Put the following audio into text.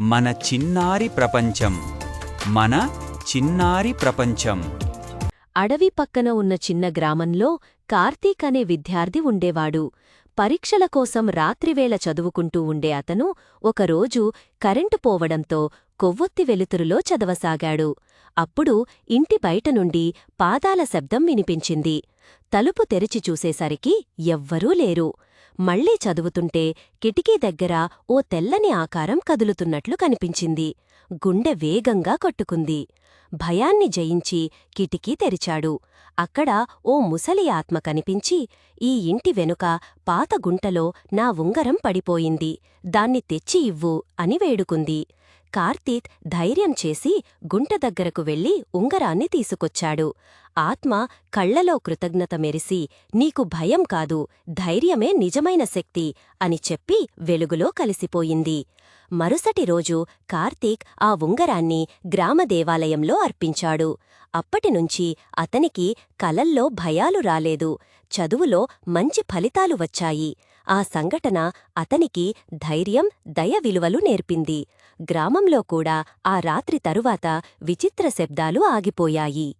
మన చిన్నారి ప్రపంచం. మన చిన్నారి ప్రపంచం. అడవి పక్కన ఉన్న చిన్న గ్రామంలో కార్తీక్ అనే విద్యార్థి ఉండేవాడు. పరీక్షల కోసం రాత్రివేళ చదువుకుంటూ ఉండే అతను ఒకరోజు కరెంటు పోవడంతో కొవ్వొత్తి వెలుతురులో చదవసాగాడు. అప్పుడు ఇంటి బయటనుండి పాదాల శబ్దం వినిపించింది. తలుపు తెరిచి చూసేసరికి ఎవ్వరూ లేరు. మళ్లీ చదువుతుంటే కిటికీ దగ్గర ఓ తెల్లని ఆకారం కదులుతున్నట్లు కనిపించింది. గుండె వేగంగా కొట్టుకుంది. భయాన్ని జయించి కిటికీ తెరిచాడు. అక్కడ ఓ ముసలి ఆత్మ కనిపించి, "ఈ ఇంటి వెనుక పాత గుంటలో నా ఉంగరం పడిపోయింది. దాన్ని తెచ్చి ఇవ్వు" అని వేడుకుంది. కార్తీక్ ధైర్యం చేసి గుంట దగ్గరకు వెళ్లి ఉంగరాన్ని తీసుకొచ్చాడు. ఆత్మ కళ్లలో కృతజ్ఞత మెరిసి, "నీకు భయం కాదు, ధైర్యమే నిజమైన శక్తి" అని చెప్పి వెలుగులో కలిసిపోయింది. మరుసటి రోజు కార్తీక్ ఆ ఉంగరాన్ని గ్రామ దేవాలయంలో అర్పించాడు. అప్పటినుంచి అతనికి కలల్లో భయాలు రాలేదు. చదువులో మంచి ఫలితాలు వచ్చాయి. ఆ సంఘటన అతనికి ధైర్యం, దయ విలువలు నేర్పింది. గ్రామంలో కూడా ఆ రాత్రి తరువాత విచిత్ర శబ్దాలు ఆగిపోయాయి.